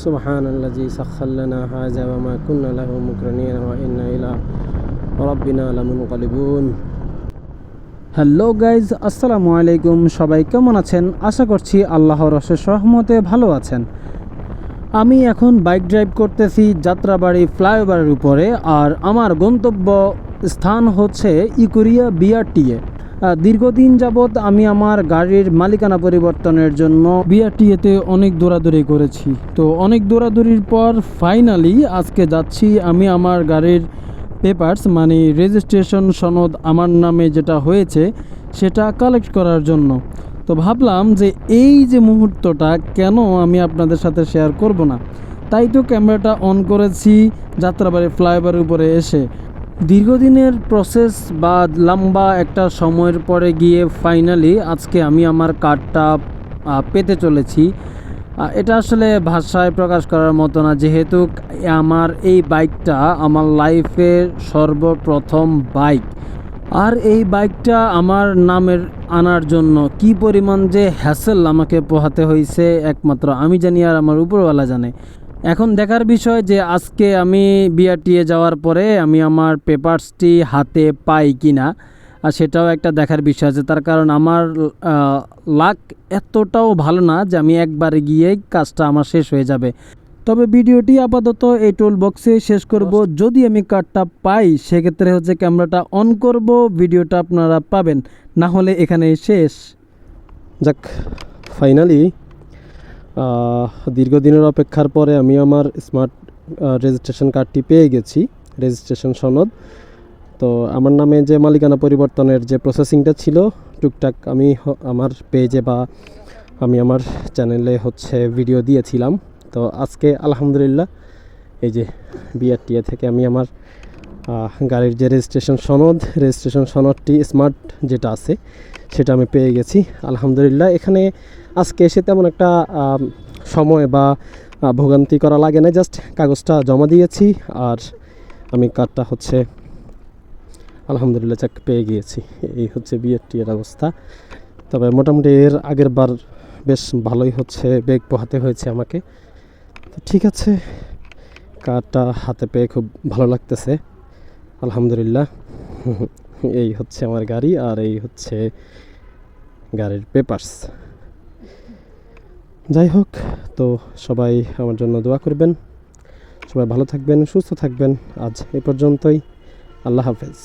সুবহানাল্লাযী সাখখার লানা হাযা ওয়া মা কুন্না লাহু মুকরিনিন ওয়া ইন্না ইলা রাব্বিনা লামুনকালিবুন। হ্যালো গাইজ, আসসালামু আলাইকুম। সবাই কেমন আছেন? আশা করছি আল্লাহর অশেষ রহমতে ভালো আছেন। আমি এখন বাইক ড্রাইভ করতেছি যাত্রাবাড়ি ফ্লাইওভারের উপরে, আর আমার গন্তব্য স্থান হচ্ছে ইকুরিয়া বিআরটিএ। দীর্ঘদিন যাবৎ আমি আমার গাড়ির মালিকানা পরিবর্তনের জন্য বিআরটিএতে অনেক দৌড়াদৌড়ি করেছি। তো অনেক দৌড়াদৌড়ির পর ফাইনালি আজকে যাচ্ছি আমি আমার গাড়ির পেপারস মানে রেজিস্ট্রেশন সনদ আমার নামে যেটা হয়েছে সেটা কালেক্ট করার জন্য। তো ভাবলাম যে এই যে মুহূর্তটা কেন আমি আপনাদের সাথে শেয়ার করব না, তাই তো ক্যামেরাটা অন করেছি যাত্রাবাড়ি ফ্লাইওভারের উপরে এসে। দীর্ঘদিনের প্রসেস বা লম্বা একটা সময়ের পরে গিয়ে ফাইনালি আজকে আমি আমার কার্ডটা পেতে চলেছি। এটা আসলে ভাষায় প্রকাশ করার মতো না, যেহেতু আমার এই বাইকটা আমার লাইফের সর্বপ্রথম বাইক। আর এই বাইকটা আমার নামের আনার জন্য কি পরিমাণ যে হ্যাসেল আমাকে পোহাতে হয়েছে একমাত্র আমি জানি আর আমার উপরওয়ালা জানে। এখন দেখার বিষয় যে আজকে আমি বিআরটিএ যাওয়ার পরে আমি আমার পেপারসটি হাতে পাই কি না, আর সেটাও একটা দেখার বিষয় আছে। তার কারণ আমার লাক এতটাও ভালো না যে আমি একবারে গিয়েই কাজটা আমার শেষ হয়ে যাবে। তবে ভিডিওটি আপাতত এই টোল বক্সে শেষ করব। যদি আমি কার্ডটা পাই সেক্ষেত্রে হচ্ছে ক্যামেরাটা অন করব, ভিডিওটা আপনারা পাবেন, না হলে এখানেই শেষ। যাক, ফাইনালি দীর্ঘদিনের অপেক্ষার পরে আমি আমার স্মার্ট রেজিস্ট্রেশন কার্ডটি পেয়ে গেছি, রেজিস্ট্রেশন সনদ। তো আমার নামে যে মালিকানা পরিবর্তনের যে প্রসেসিংটা ছিল টুকটাক আমি আমার পেজে বা আমি আমার চ্যানেলে ভিডিও দিয়েছিলাম। তো আজকে আলহামদুলিল্লাহ এই যে বিআরটিএ থেকে আমি আমার গাড়ির যে রেজিস্ট্রেশন সনদটি স্মার্ট যেটা আছে সেটা আমি পেয়ে গেছি আলহামদুলিল্লাহ। এখানে আজকে এসে তেমন একটা সময় বা ভোগান্তি করা লাগে না, জাস্ট কাগজটা জমা দিয়েছি আর আমি কার্ডটা আলহামদুলিল্লাহ চেক পেয়ে গিয়েছি। এই বিআরটিএর অবস্থা। তবে মোটামুটি এর আগের বার বেশ ভালোই বেগ পোহাতে হয়েছে আমাকে। তো ঠিক আছে, কার্ডটা হাতে পেয়ে খুব ভালো লাগতেছে আলহামদুলিল্লাহ। এই আমার গাড়ি আর এই গাড়ির পেপারস। যাই হোক, তো সবাই আমার জন্য দোয়া করবেন, সবাই ভালো থাকবেন, সুস্থ থাকবেন। আজ এই পর্যন্তই। আল্লাহ হাফেজ।